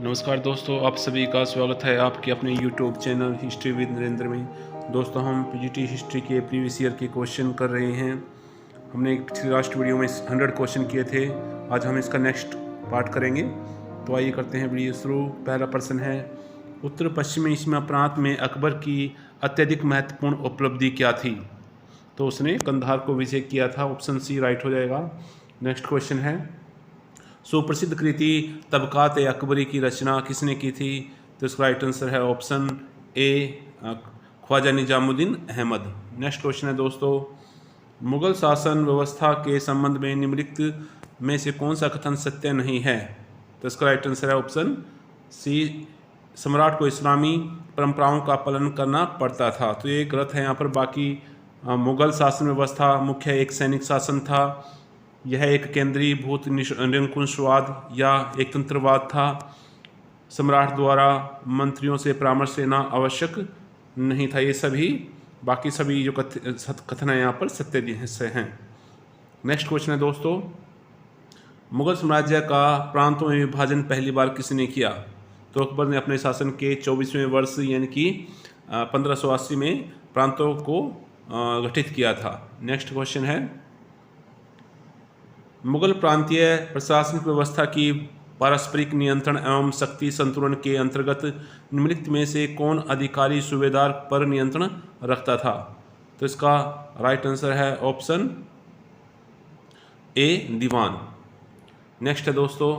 नमस्कार दोस्तों, आप सभी का स्वागत है आपके अपने YouTube channel history with Narendra में। दोस्तों, हम पीजीटी हिस्ट्री के प्रीवियस ईयर के क्वेश्चन कर रहे हैं। हमने एक पिछली लास्ट वीडियो में 100 क्वेश्चन किए थे। आज हम इसका नेक्स्ट पार्ट करेंगे। तो आइए करते हैं वीडियो शुरू। पहला प्रश्न है, उत्तर पश्चिमी एशिया प्रांत में अकबर की अत्यधिक महत्वपूर्ण उपलब्धि क्या थी? तो उसने कंधार को विजय किया था। ऑप्शन सी राइट हो जाएगा। नेक्स्ट क्वेश्चन है, सुप्रसिद्ध कृति तबकात अकबरी की रचना किसने की थी? तो इसका राइट आंसर है option A, Khwaja Nizamuddin Ahmad. Next question है दोस्तों, मुगल शासन व्यवस्था के संबंध में निम्नलिखित में से कौन सा कथन सत्य नहीं है? तो इसका राइट आंसर है ऑप्शन सी, सम्राट को इस्लामी परंपराओं का पालन करना पड़ता था। तो ये गलत है यहाँ पर। बाकी मुगल शासन व्यवस्था मुख्य एक सैनिक शासन था। यह एक केंद्रीभूत निरंकुशवाद या एक तंत्रवाद था। सम्राट द्वारा मंत्रियों से परामर्श लेना आवश्यक नहीं था। ये सभी बाकी सभी जो कथन है यहाँ पर सत्य से हैं। नेक्स्ट क्वेश्चन है दोस्तों, मुगल साम्राज्य का प्रांतों में विभाजन पहली बार किसने किया? तो अकबर ने अपने शासन के 24वें वर्ष यानी कि 1580 में प्रांतों को गठित किया था। नेक्स्ट क्वेश्चन है, मुगल प्रांतीय प्रशासनिक व्यवस्था की पारस्परिक नियंत्रण एवं शक्ति संतुलन के अंतर्गत निम्नलिखित में से कौन अधिकारी सूबेदार पर नियंत्रण रखता था? तो इसका राइट आंसर है ऑप्शन ए, दीवान। नेक्स्ट है दोस्तों,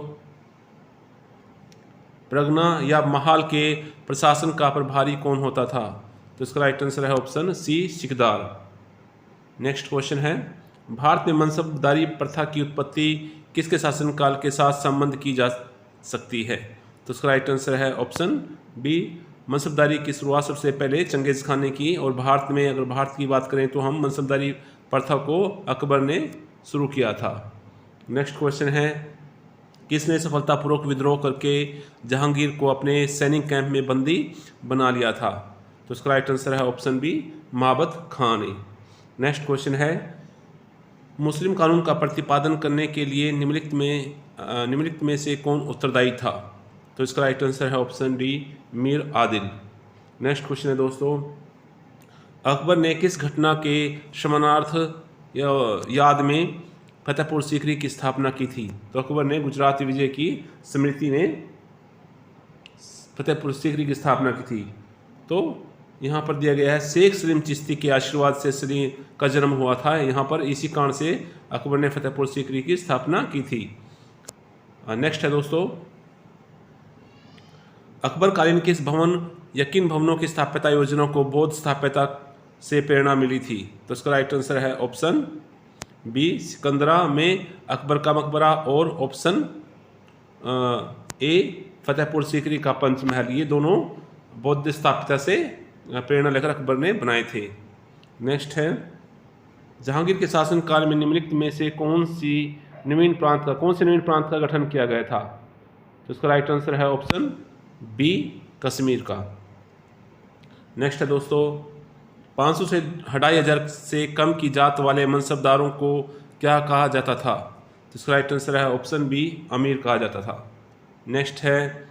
प्रगना या महाल के प्रशासन का प्रभारी कौन होता था? तो इसका राइट आंसर है ऑप्शन सी, सिकदार। नेक्स्ट क्वेश्चन है, भारत में मनसबदारी प्रथा की उत्पत्ति किसके शासनकाल के साथ संबंध की जा सकती है? तो उसका राइट आंसर है ऑप्शन बी, मनसबदारी की शुरुआत सबसे पहले चंगेज खान ने की। और भारत में अगर भारत की बात करें तो हम मनसबदारी प्रथा को अकबर ने शुरू किया था। नेक्स्ट क्वेश्चन है, किसने सफलतापूर्वक विद्रोह करके जहांगीर को अपने सैनिक कैंप में बंदी बना लिया था? तो उसका राइट आंसर है ऑप्शन बी, महाबत खान ने। नेक्स्ट क्वेश्चन है, मुस्लिम कानून का प्रतिपादन करने के लिए निम्नलिखित में से कौन उत्तरदायी था? तो इसका राइट आंसर है option D, Mir Adil. Next question है दोस्तों, अकबर ने किस घटना के शमनार्थ याद में फतेहपुर सीकरी की स्थापना की थी? तो अकबर ने गुजरात विजय की स्मृति में फतेहपुर सीकरी की स्थापना की थी। तो यहाँ पर दिया गया है, शेख सलीम चिश्ती के आशीर्वाद से सलीम का जन्म हुआ था। यहाँ पर इसी कारण से अकबर ने फतेहपुर सीकरी की स्थापना की थी। नेक्स्ट है दोस्तों, अकबरकालीन किस भवन या किन भवनों की स्थापत्य योजना को बौद्ध स्थापत्य से प्रेरणा मिली थी? तो इसका राइट आंसर है ऑप्शन बी, सिकंदरा में अकबर का मकबरा और ऑप्शन ए, फतेहपुर सीकरी का पंचमहल। ये दोनों बौद्ध स्थापत्य से प्रेरणा लेकर अकबर ने बनाए थे। नेक्स्ट है, जहांगीर के शासनकाल में निम्नलिखित में से कौन से नवीन प्रांत का गठन किया गया था? तो इसका राइट आंसर है ऑप्शन बी, कश्मीर का। नेक्स्ट है दोस्तों, 500 से 2500 से कम की जात वाले मनसबदारों को क्या कहा जाता था? तो इसका राइट आंसर है ऑप्शन बी, अमीर कहा जाता था। नेक्स्ट है,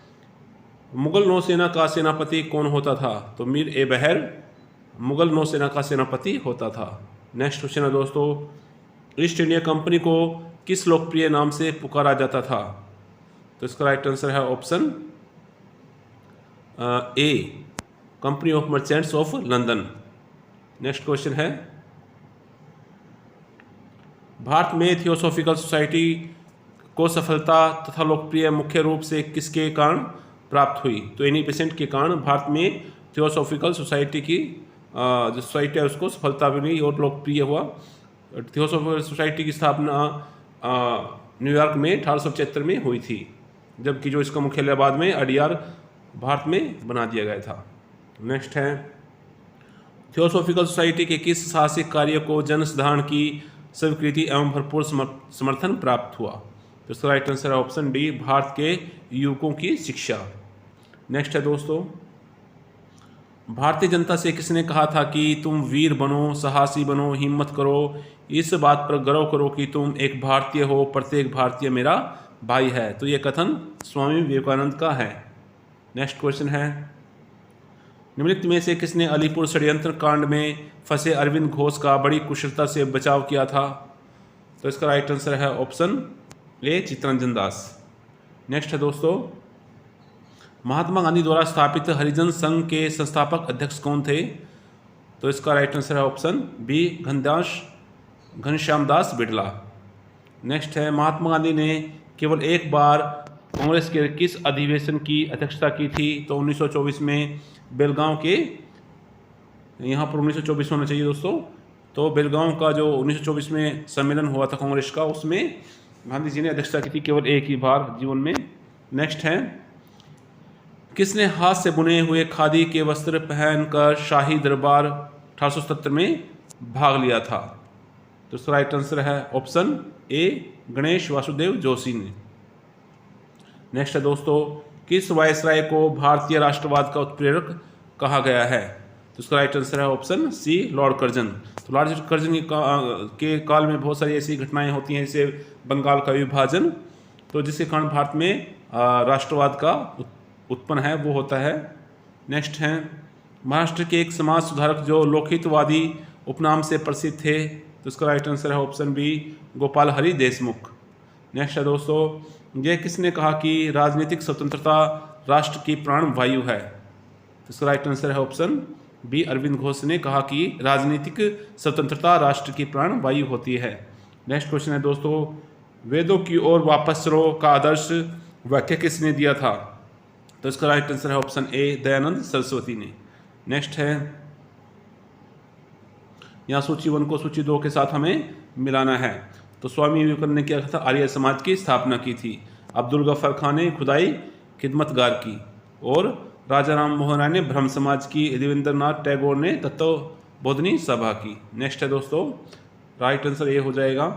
मुगल नौसेना का सेनापति कौन होता था? तो मीर ए बहर मुगल नौसेना का सेनापति होता था। नेक्स्ट क्वेश्चन है दोस्तों, ईस्ट इंडिया कंपनी को किस लोकप्रिय नाम से पुकारा जाता था? तो इसका राइट आंसर है option A, company of merchants of London. Next question है, भारत में थियोसॉफिकल सोसाइटी को सफलता तथा लोकप्रिय मुख्य रूप से किसके कारण प्राप्त हुई? तो एनी बेसेंट के कारण भारत में थियोसॉफिकल सोसाइटी की जो सोसाइटी है उसको सफलता मिली और लोकप्रिय हुआ। थियोसॉफिकल सोसाइटी की स्थापना न्यूयॉर्क में 1875 में हुई थी, जबकि जो इसका मुख्यालय बाद में अडियार भारत में बना दिया गया था। नेक्स्ट है, थियोसॉफिकल सोसाइटी के किस साहसिक कार्य को जन साधारण की स्वीकृति एवं भरपूर समर्थन प्राप्त हुआ? तो इसका राइट आंसर है ऑप्शन डी, भारत के युवकों की शिक्षा। नेक्स्ट है दोस्तों, भारतीय जनता से किसने कहा था कि तुम वीर बनो, साहसी बनो, हिम्मत करो, इस बात पर गर्व करो कि तुम एक भारतीय हो, प्रत्येक भारतीय मेरा भाई है। तो ये कथन स्वामी विवेकानंद का है। नेक्स्ट क्वेश्चन है, निम्नलिखित में से किसने अलीपुर षड्यंत्र कांड में फंसे अरविंद घोष का बड़ी कुशलता से बचाव किया था? तो इसका राइट आंसर है ऑप्शन ए, चित्तरंजन दास। नेक्स्ट है दोस्तों, महात्मा गांधी द्वारा स्थापित हरिजन संघ के संस्थापक अध्यक्ष कौन थे? तो इसका राइट आंसर है option B, Ghanshyam Das Birla. Next है, महात्मा गांधी ने केवल एक बार कांग्रेस के किस अधिवेशन की अध्यक्षता की थी? तो 1924 में बेलगांव के, यहाँ पर 1924 होना चाहिए दोस्तों, तो बेलगांव का जो 1924 में सम्मेलन हुआ था कांग्रेस का, उसमें गांधी जी ने अध्यक्षता की थी केवल एक ही बार जीवन में। नेक्स्ट है, किसने हाथ से बुने हुए खादी के वस्त्र पहनकर शाही दरबार 1870 में भाग लिया था? तो इसका राइट आंसर है ऑप्शन ए, गणेश वासुदेव जोशी ने। नेक्स्ट है दोस्तों, किस वायसराय को भारतीय राष्ट्रवाद का उत्प्रेरक कहा गया है? तो इसका राइट आंसर है ऑप्शन सी, लॉर्ड कर्जन। तो लॉर्ड कर्जन के काल में बहुत सारी ऐसी घटनाएं होती हैं, जैसे बंगाल का विभाजन, तो जिसके कारण भारत में राष्ट्रवाद का उत्पन्न है वो होता है। नेक्स्ट है, महाराष्ट्र के एक समाज सुधारक जो लोकहितवादी उपनाम से प्रसिद्ध थे? तो इसका राइट आंसर है option B, Gopal Hari Deshmukh. Next है दोस्तों, यह किसने कहा कि राजनीतिक स्वतंत्रता राष्ट्र की प्राण वायु है? तो इसका राइट आंसर है ऑप्शन बी, अरविंद घोष ने कहा कि राजनीतिक स्वतंत्रता राष्ट्र की प्राण वायु होती है। नेक्स्ट क्वेश्चन है दोस्तों, वेदों की ओर वापस चलो का आदर्श वाक्य किसने दिया था? तो इसका राइट आंसर है ऑप्शन ए, दयानंद सरस्वती ने। नेक्स्ट है, यहाँ सूची 1 को सूची 2 के साथ हमें मिलाना है। तो स्वामी विवेकानंद ने क्या था? आर्य समाज की स्थापना की थी। अब्दुल गफ्फार खान ने खुदाई खिदमतगार की, और राजा राम मोहन राय ने ब्रह्म समाज की, देवेंद्रनाथ टैगोर ने तत्वबोधिनी सभा की। नेक्स्ट है दोस्तों, राइट आंसर ये हो जाएगा।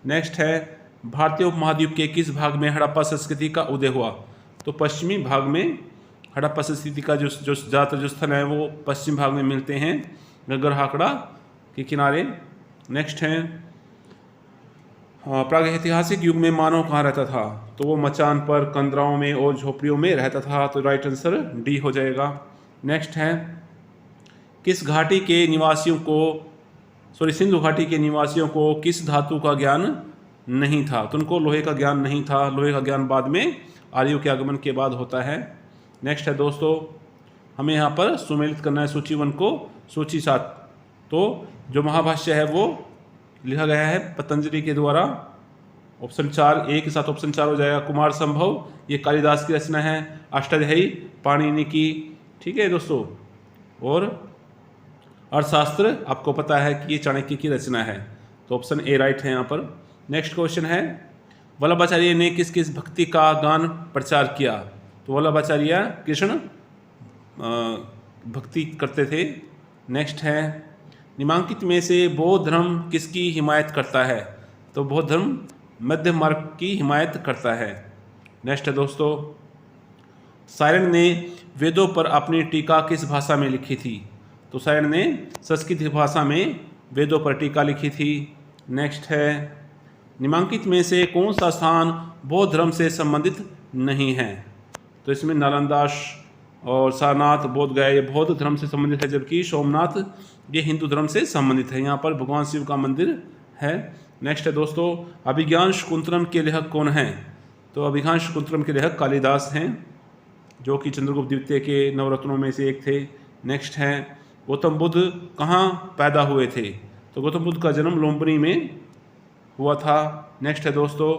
नेक्स्ट है, भारतीय उपमहाद्वीप के किस भाग में हड़प्पा संस्कृति का उदय हुआ? तो पश्चिमी भाग में हड़प्पा संस्कृति का जो ज़्यादातर जो स्थल है वो पश्चिम भाग में मिलते हैं, गगर हाकड़ा के किनारे। नेक्स्ट है, प्रागैतिहासिक युग में मानव कहाँ रहता था? तो वो मचान पर, कंदराओं में और झोपड़ियों में रहता था। तो राइट आंसर डी हो जाएगा। नेक्स्ट है, किस घाटी के निवासियों को, सिंधु घाटी के निवासियों को किस धातु का ज्ञान नहीं था? तो उनको लोहे का ज्ञान नहीं था। लोहे का ज्ञान बाद में आर्यों के आगमन के बाद होता है। नेक्स्ट है दोस्तों, हमें यहाँ पर सुमेलित करना है सूची 1 को सूची 7। तो जो महाभाष्य है वो लिखा गया है पतंजलि के द्वारा। ऑप्शन 4 ए के साथ ऑप्शन 4 हो जाएगा। कुमार संभव, ये कालिदास की रचना है। अष्टाध्यायी पाणिनि की, ठीक है दोस्तों। और अर्थशास्त्र आपको पता है कि ये चाणक्य की रचना है। तो ऑप्शन ए राइट है यहाँ पर। नेक्स्ट क्वेश्चन है, वल्लभाचार्य ने किस किस भक्ति का गान प्रचार किया? तो वल्लभाचार्य कृष्ण भक्ति करते थे। नेक्स्ट है, निम्नलिखित में से बौद्ध धर्म किसकी हिमायत करता है? तो बौद्ध धर्म मध्य मार्ग की हिमायत करता है। नेक्स्ट है दोस्तों, सायण ने वेदों पर अपनी टीका किस भाषा में लिखी थी? तो सायण ने संस्कृत भाषा में वेदों पर टीका लिखी थी। नेक्स्ट है, निम्नलिखित में से कौन सा स्थान बौद्ध धर्म से संबंधित नहीं है? तो इसमें नालंदा और सारनाथ, बोध गया, ये बौद्ध धर्म से संबंधित है, जबकि सोमनाथ ये हिंदू धर्म से संबंधित है। यहाँ पर भगवान शिव का मंदिर है। नेक्स्ट है दोस्तों, अभिज्ञान शाकुंतलम के लेखक कौन हैं? तो अभिज्ञान शाकुंतलम के लेखक कालिदास हैं, जो कि चंद्रगुप्त द्वितीय के नवरत्नों में से एक थे। नेक्स्ट है, गौतम बुद्ध कहाँ पैदा हुए थे? तो गौतम बुद्ध का जन्म लुम्बिनी में हुआ था। नेक्स्ट है दोस्तों,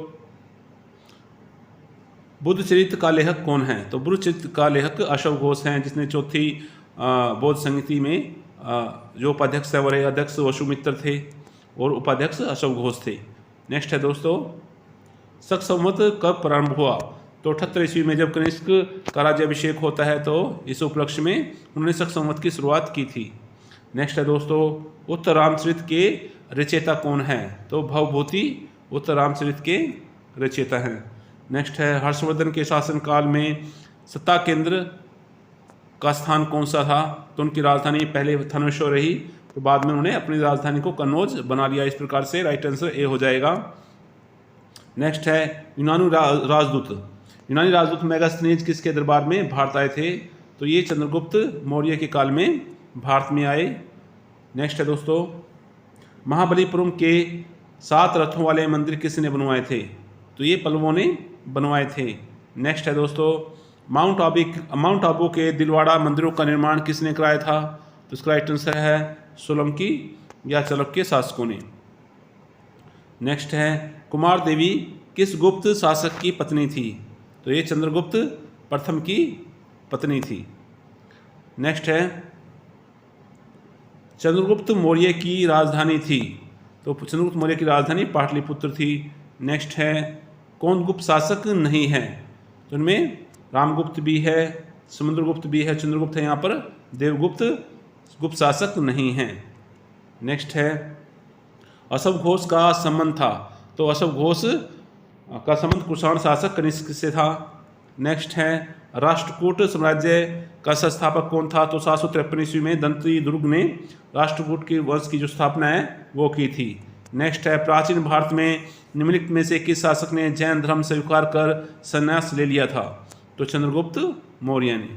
बुद्ध चरित्र का लेखक कौन है? तो बुद्ध चरित्र का लेखक अशोक घोष हैं, जिसने चौथी बौद्ध संहिता में जो उपाध्यक्ष है वो अध्यक्ष वसुमित्र थे और उपाध्यक्ष अशोक घोष थे। नेक्स्ट है दोस्तों, शक संवत कब प्रारंभ हुआ? तो 78 ईस्वी में जब कनिष्क का राज्याभिषेक होता है, तो इस उपलक्ष्य में उन्होंने शक संवत की शुरुआत की थी। नेक्स्ट है दोस्तों, उत्तर रामचरित के रचयिता कौन है? तो भवभूति उत्तर रामचरित के रचयिता हैं। नेक्स्ट है, हर्षवर्धन के शासनकाल में सत्ता केंद्र का स्थान कौन सा था? तो उनकी राजधानी पहले थनेश्वर रही, तो बाद में उन्होंने अपनी राजधानी को कन्नौज बना लिया। इस प्रकार से राइट आंसर ए हो जाएगा। नेक्स्ट है राजदूत। यूनानी राजदूत मेगास्थनीज किसके दरबार में भारत आए थे? तो ये चंद्रगुप्त मौर्य के काल में भारत में आए। नेक्स्ट है दोस्तों, महाबलीपुरम के 7 रथों वाले मंदिर किसने बनवाए थे? तो ये पल्लवों ने बनवाए थे। नेक्स्ट है दोस्तों, माउंट आबू के दिलवाड़ा मंदिरों का निर्माण किसने कराया था? तो इसका राइट आंसर है सोलंकी या चालुक्य शासकों ने। नेक्स्ट है, कुमार देवी किस गुप्त शासक की पत्नी थी? तो ये चंद्रगुप्त प्रथम की पत्नी थी। नेक्स्ट है, चंद्रगुप्त मौर्य की राजधानी थी? तो चंद्रगुप्त मौर्य की राजधानी पाटलिपुत्र थी। नेक्स्ट है, कौन गुप्त शासक नहीं है? तो इनमें रामगुप्त भी है, समुद्रगुप्त भी है, चंद्रगुप्त है, यहाँ पर देवगुप्त गुप्त शासक नहीं है। नेक्स्ट है, अशोक घोष का संबंध था? तो अशोक घोष का संबंध कुषाण शासक कनिष्क से था। नेक्स्ट है, राष्ट्रकूट साम्राज्य का संस्थापक कौन था? तो 753 ईस्वी में दंती दुर्ग ने राष्ट्रकूट के वंश की जो स्थापना है वो की थी। नेक्स्ट है, प्राचीन भारत में निम्नलिखित में से किस शासक ने जैन धर्म स्वीकार कर संन्यास ले लिया था? तो चंद्रगुप्त मौर्य ने।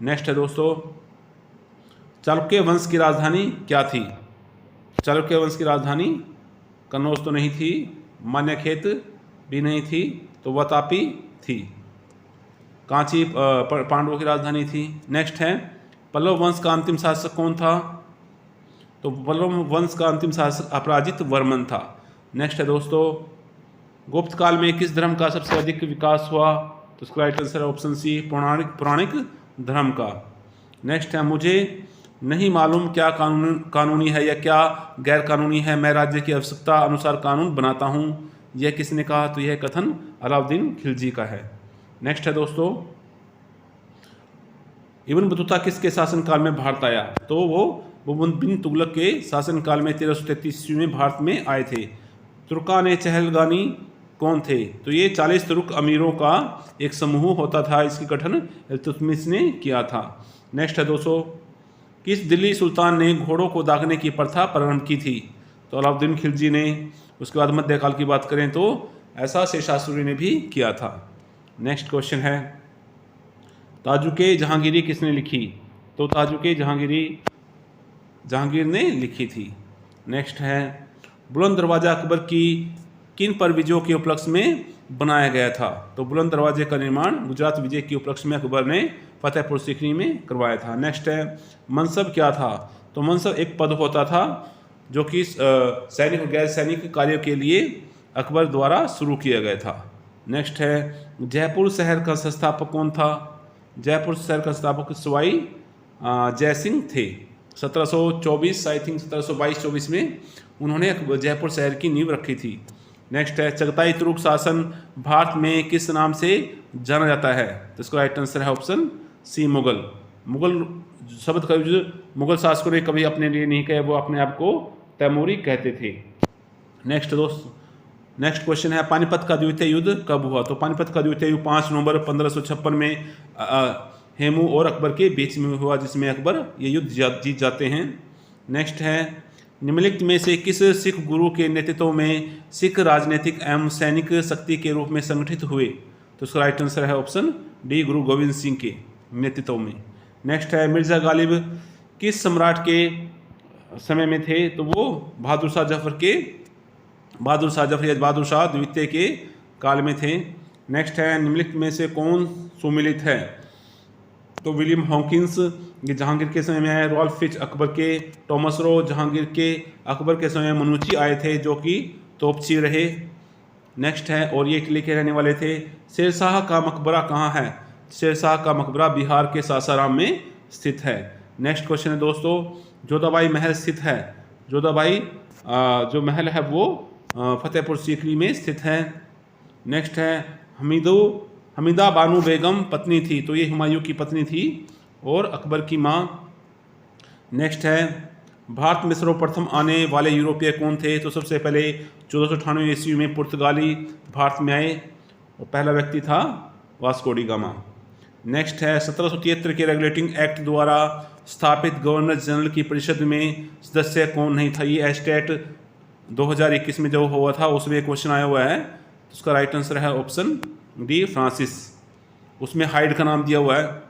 नेक्स्ट है दोस्तों, चालुक्य वंश की राजधानी क्या थी? चालुक्य वंश की राजधानी कन्नौज तो नहीं थी, मान्यखेत भी नहीं थी, तो वातापी थी। कांची पांडवों की राजधानी थी। नेक्स्ट है, पल्लव वंश का अंतिम शासक कौन था? तो पल्लव वंश का अंतिम शासक अपराजित वर्मन था। नेक्स्ट है दोस्तों, गुप्त काल में किस धर्म का सबसे अधिक विकास हुआ? तो इसका राइट आंसर है ऑप्शन सी, पौराणिक धर्म का। नेक्स्ट है, मुझे नहीं मालूम क्या कानूनी है या क्या गैर कानूनी है, मैं राज्य की आवश्यकता अनुसार कानून बनाता हूँ, यह किसने कहा? तो यह कथन अलाउद्दीन खिलजी का है। नेक्स्ट है दोस्तों, इब्न बतूता किसके शासनकाल में भारत आया? तो वो मुहम्मद बिन तुगलक के शासनकाल में 1333 ईस्वी में भारत में आए थे। तुर्कान ए चहलगानी कौन थे? तो ये 40 तुर्क अमीरों का एक समूह होता था, इसकी गठन इल्तुतमिश ने किया था। नेक्स्ट है दोस्तों, किस दिल्ली सुल्तान ने घोड़ों को दागने की प्रथा प्रारंभ की थी? तो अलाउद्दीन खिलजी ने। उसके बाद मध्यकाल की बात करें तो ऐसा शेषासुरी ने भी किया था। नेक्स्ट क्वेश्चन है, ताजुके जहांगीरी किसने लिखी? तो ताजुके जहांगीर ने लिखी थी। नेक्स्ट है, बुलंद दरवाजा अकबर की किन पर विजयों के उपलक्ष्य में बनाया गया था? तो बुलंद दरवाजे का निर्माण गुजरात विजय के उपलक्ष्य में अकबर ने फतेहपुर सीकरी में करवाया था। नेक्स्ट है, मनसब क्या था? तो मनसब एक पद होता था जो कि सैनिक और गैर सैनिक कार्यों के लिए अकबर द्वारा शुरू किया गया था। नेक्स्ट है, जयपुर शहर का संस्थापक कौन था? जयपुर शहर का संस्थापक सवाई जय सिंह थे। 1724 आई थिंक 1722-24 में उन्होंने जयपुर शहर की नींव रखी थी। नेक्स्ट है, चगताई तुर्क शासन भारत में किस नाम से जाना जाता है? तो इसका राइट आंसर है ऑप्शन सी, मुगल। मुगल शब्द का यूज मुगल शासकों ने कभी अपने लिए नहीं किया, वो अपने आप को तैमूरी कहते थे। नेक्स्ट क्वेश्चन है, पानीपत का द्वितीय युद्ध कब हुआ? तो पानीपत का द्वितीय युद्ध 5 नवंबर 1556 में हेमू और अकबर के बीच में हुआ, जिसमें अकबर ये युद्ध जीत जाते हैं। नेक्स्ट है, निम्नलिखित में से किस सिख गुरु के नेतृत्व में सिख राजनीतिक एवं सैनिक शक्ति के रूप में संगठित हुए? तो उसका राइट आंसर है ऑप्शन डी, गुरु गोविंद सिंह के नेतृत्व में। नेक्स्ट है, मिर्जा गालिब किस सम्राट के समय में थे? तो वो बहादुर शाह जफर या बहादुर शाह द्वितीय के काल में थे। नेक्स्ट है, निम्नलिखित में से कौन सुमिलित है? तो विलियम हॉकिंस ये जहांगीर के समय में आए, रॉल्फ फिच अकबर के, टॉमस रो जहांगीर के, अकबर के समय मनुची आए थे जो कि तोपची रहे। नेक्स्ट है, और ये किले के रहने वाले थे। शेरशाह का मकबरा कहाँ है? शेरशाह का मकबरा बिहार के सासाराम में स्थित है। नेक्स्ट क्वेश्चन है दोस्तों, जोधाबाई महल स्थित है? जोधाबाई जो महल है वो फतेहपुर सीकरी में स्थित है। नेक्स्ट है, हमीदा बानो बेगम पत्नी थी? तो ये हुमायूं की पत्नी थी और अकबर की माँ। नेक्स्ट है, भारत में सर्वप्रथम आने वाले यूरोपीय कौन थे? तो सबसे पहले 1498 ईस्वी में पुर्तगाली भारत में आए और पहला व्यक्ति था वास्को डी गामा। नेक्स्ट है, 1773 के रेगुलेटिंग एक्ट द्वारा स्थापित गवर्नर जनरल की परिषद में सदस्य कौन नहीं था? ये एस्टेट 2021 में जो हुआ था उसमें क्वेश्चन आया हुआ है तो उसका राइट आंसर है ऑप्शन डी फ्रांसिस, उसमें हाइड का नाम दिया हुआ है।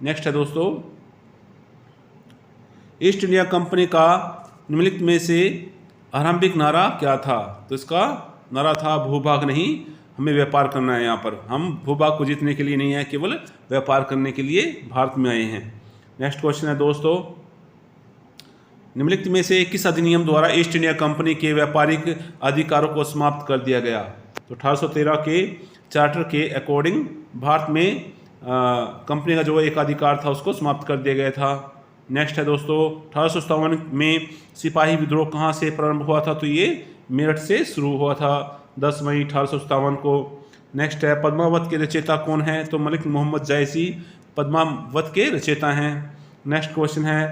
नेक्स्ट है दोस्तों, ईस्ट इंडिया कंपनी का निम्नलिखित में से आरंभिक नारा क्या था? तो इसका नारा था भूभाग नहीं, हमें व्यापार करना है। यहाँ पर हम भूभाग को जीतने के लिए नहीं है, केवल व्यापार करने के लिए भारत में आए हैं। नेक्स्ट क्वेश्चन है दोस्तों, निम्नलिखित में से किस अधिनियम द्वारा ईस्ट इंडिया कंपनी के व्यापारिक अधिकारों को समाप्त कर दिया गया? तो 1813 के चार्टर के अकॉर्डिंग भारत में कंपनी का जो एक अधिकार था उसको समाप्त कर दिया गया था। नेक्स्ट है दोस्तों, 1857 में सिपाही विद्रोह कहाँ से प्रारंभ हुआ था? तो ये मेरठ से शुरू हुआ था 10 मई 1857 को। नेक्स्ट है, पद्मावत के रचयिता कौन है? तो मलिक मोहम्मद जायसी पद्मावत के रचयिता हैं। नेक्स्ट क्वेश्चन है,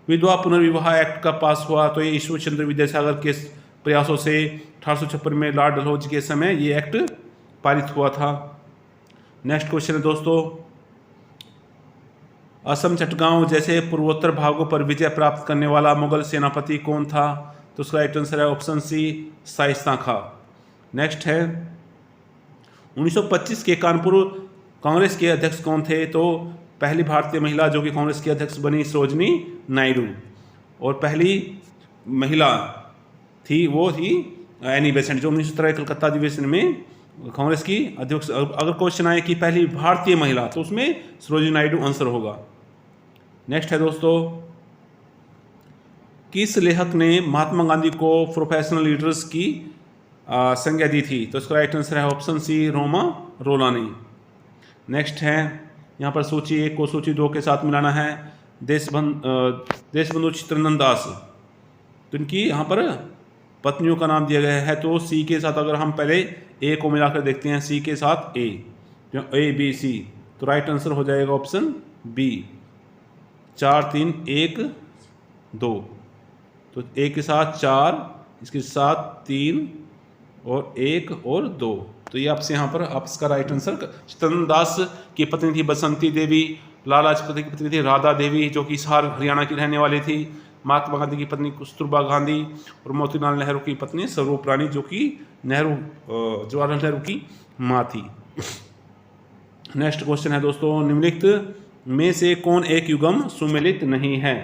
विधवा पुनर्विवाह एक्ट का पास हुआ? तो ये ईश्वर चंद्र विद्यासागर के प्रयासों से 1856 में लॉर्ड डलहौजी के समय ये एक्ट पारित हुआ था। नेक्स्ट क्वेश्चन है दोस्तों, असम चटगांव जैसे पूर्वोत्तर भागों पर विजय प्राप्त करने वाला मुगल सेनापति कौन था? तो उसका राइट आंसर है ऑप्शन सी शाइस्ता खां। नेक्स्ट है, 1925 के कानपुर कांग्रेस के अध्यक्ष कौन थे? तो पहली भारतीय महिला जो कि कांग्रेस की अध्यक्ष बनी सरोजनी नायडू, और पहली महिला थी वो थी एनी बेसेंट, जो 1917 कलकत्ता अधिवेशन में कांग्रेस की अध्यक्ष। अगर क्वेश्चन आए कि पहली भारतीय महिला, तो उसमें सरोजिनी नायडू आंसर होगा। नेक्स्ट है दोस्तों, किस लेखक ने महात्मा गांधी को प्रोफेशनल लीडर्स की संज्ञा दी थी? तो इसका राइट आंसर है ऑप्शन सी रोमा रोलानी। नेक्स्ट है, यहाँ पर सूची 1 को सूची 2 के साथ मिलाना है। देशबंधु चित्तरंजन दास, तो इनकी यहाँ पर पत्नियों का नाम दिया गया है। तो सी के साथ अगर हम पहले ए को मिलाकर देखते हैं, सी के साथ ए, जो ए बी सी, तो राइट आंसर हो जाएगा ऑप्शन बी 4 3 1 2। तो ए के साथ 4, इसके साथ 3 और 1 और 2, तो ये आपसे यहाँ पर आप इसका राइट आंसर। चित्तरंजन दास की पत्नी थी बसंती देवी, लाला लाजपत की पत्नी थी राधा देवी जो कि हिसार हरियाणा की रहने वाली थी, महात्मा गांधी की पत्नी कस्तूरबा गांधी, और मोतीलाल नेहरू की पत्नी स्वरूप रानी जो कि जवाहरलाल नेहरू की माँ थी। नेक्स्ट क्वेश्चन है दोस्तों, निम्नलिखित में से कौन एक युगम सुमेलित नहीं है?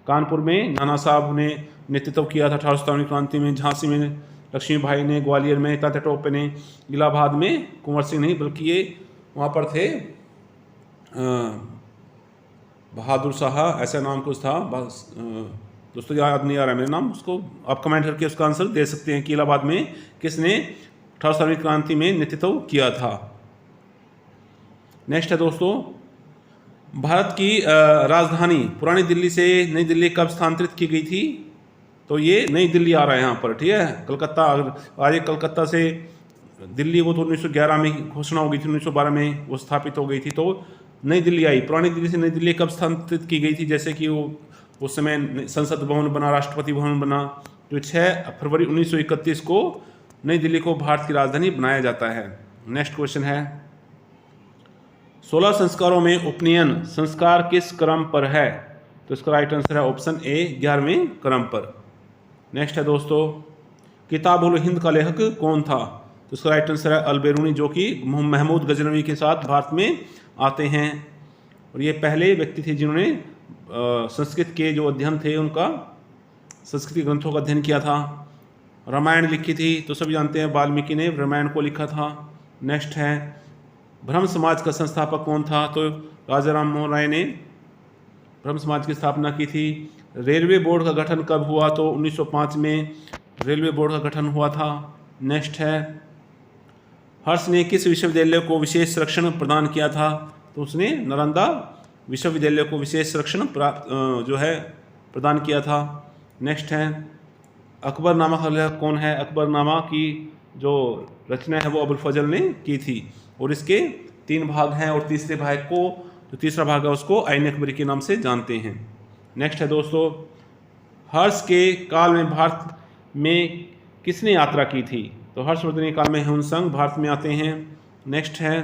कानपुर में नाना साहब ने नेतृत्व किया था 1857 क्रांति में, झांसी में लक्ष्मीबाई ने, ग्वालियर में तात्या टोपे ने, इलाहाबाद में कुंवर सिंह नहीं बल्कि ये वहाँ पर थे बहादुर शाह, ऐसा नाम कुछ था, दोस्तों याद नहीं आ रहा है मेरा नाम, उसको आप कमेंट करके उसका आंसर दे सकते हैं कि इलाहाबाद में किसने 1857 क्रांति में नेतृत्व किया था। नेक्स्ट है दोस्तों, भारत की राजधानी पुरानी दिल्ली से नई दिल्ली कब स्थानांतरित की गई थी? तो ये नई दिल्ली आ रहा है यहाँ पर, ठीक है। कलकत्ता आज कलकत्ता से दिल्ली वो तो 1911 में घोषणा हो गई थी, 1912 में वो स्थापित हो गई थी, तो नई दिल्ली आई। पुरानी दिल्ली से नई दिल्ली कब स्थानांतरित की गई थी? जैसे कि वो उस समय संसद भवन बना, राष्ट्रपति भवन बना, जो 6 फरवरी 1931 को नई दिल्ली को भारत की राजधानी बनाया जाता है। नेक्स्ट क्वेश्चन है, 16 संस्कारों में उपनयन संस्कार किस क्रम पर है? तो इसका राइट आंसर है ऑप्शन ए 11वें क्रम पर। नेक्स्ट है दोस्तों, किताब उल हिंद का लेखक कौन था? तो इसका राइट आंसर है अल-बेरूनी जो कि महमूद गजनवी के साथ भारत में आते हैं, और ये पहले व्यक्ति थे जिन्होंने संस्कृत के जो अध्ययन थे उनका संस्कृत ग्रंथों का अध्ययन किया था। रामायण लिखी थी तो सभी जानते हैं वाल्मीकि ने रामायण को लिखा था। नेक्स्ट है, ब्रह्म समाज का संस्थापक कौन था? तो राजा राम मोहन राय ने ब्रह्म समाज की स्थापना की थी। रेलवे बोर्ड का गठन कब हुआ? तो 1905 में रेलवे बोर्ड का गठन हुआ था। नेक्स्ट है, हर्ष ने किस विश्वविद्यालय को विशेष संरक्षण प्रदान किया था? तो उसने नालंदा विश्वविद्यालय को विशेष संरक्षण जो है प्रदान किया था। नेक्स्ट है, अकबरनामा का लेखक कौन है? अकबरनामा की जो रचना है वो अबुल फजल ने की थी, और इसके 3 भाग हैं, और तीसरे भाग को जो तीसरा भाग है उसको आईन अकबरी के नाम से जानते हैं। नेक्स्ट है दोस्तों, हर्ष के काल में भारत में किसने यात्रा की थी? तो हर्षवर्धन काल में ह्यून-त्सांग भारत में आते हैं। नेक्स्ट है,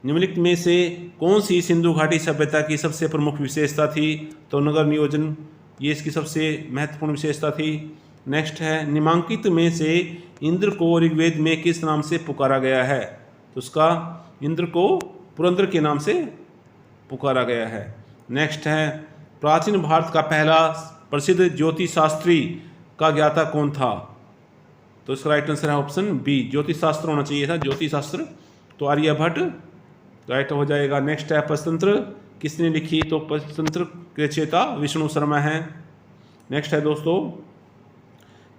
निम्नलिखित में से कौन सी सिंधु घाटी सभ्यता की सबसे प्रमुख विशेषता थी? तो नगर नियोजन ये इसकी सबसे महत्वपूर्ण विशेषता थी। नेक्स्ट है, निम्नांकित में से इंद्र को ऋग्वेद में किस नाम से पुकारा गया है? तो उसका इंद्र को पुरंदर के नाम से पुकारा गया है। नेक्स्ट है, प्राचीन भारत का पहला प्रसिद्ध ज्योतिष शास्त्री का ज्ञाता कौन था? तो इसका राइट आंसर है ऑप्शन बी, ज्योतिष शास्त्र होना चाहिए था, ज्योतिष शास्त्र, तो आर्यभट्ट राइट हो जाएगा। नेक्स्ट है, पंचतंत्र किसने लिखी? तो पंचतंत्र के रचयिता विष्णु शर्मा है। नेक्स्ट है दोस्तों,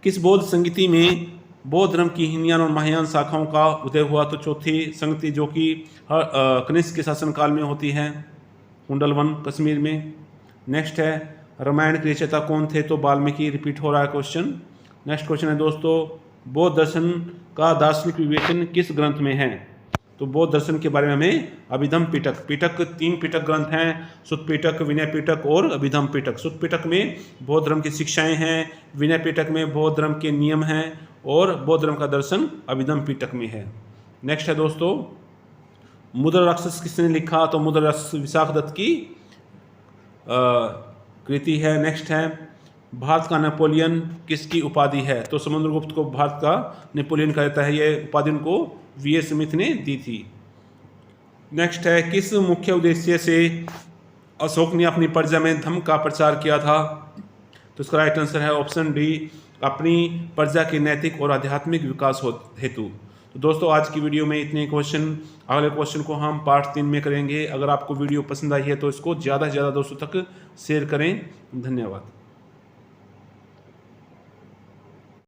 किस बौद्ध संगीति में बौद्ध धर्म की हीनयान और महायान शाखाओं का उदय हुआ? तो चौथी संगति जो कि कनिष्क के शासनकाल में होती है, कुंडलवन कश्मीर में। नेक्स्ट है, रामायण के रचयिता कौन थे? तो वाल्मीकि, रिपीट हो रहा है क्वेश्चन। नेक्स्ट क्वेश्चन है दोस्तों, बौद्ध दर्शन का दार्शनिक विवेचन किस ग्रंथ में है? तो बौद्ध दर्शन के बारे में हमें अभिधम पिटक, पिटक 3 पिटक ग्रंथ हैं, सुत्त पिटक, विनय पिटक और अभिधम पिटक। सुत्त पिटक में बौद्ध धर्म की शिक्षाएं हैं, विनय पिटक में बौद्ध धर्म के नियम हैं और बौद्ध धर्म का दर्शन अभिधम पिटक में है। नेक्स्ट है दोस्तों, मुद्रा राक्षस किसने लिखा? तो मुद्रा राक्षस विशाखदत्त की कृति है। नेक्स्ट है, भारत का नेपोलियन किसकी उपाधि है? तो समुद्रगुप्त को भारत का नेपोलियन कहा जाता है, ये उपाधि उनको वी.एस. स्मिथ ने दी थी। नेक्स्ट है, किस मुख्य उद्देश्य से अशोक ने अपनी प्रजा में धम्म का प्रचार किया था? तो इसका राइट आंसर है ऑप्शन डी, अपनी प्रजा के नैतिक और आध्यात्मिक विकास हेतु। तो दोस्तों आज की वीडियो में इतने क्वेश्चन, अगले क्वेश्चन को हम पार्ट 3 में करेंगे। अगर आपको वीडियो पसंद आई है तो इसको ज़्यादा से ज़्यादा दोस्तों तक शेयर करें। धन्यवाद।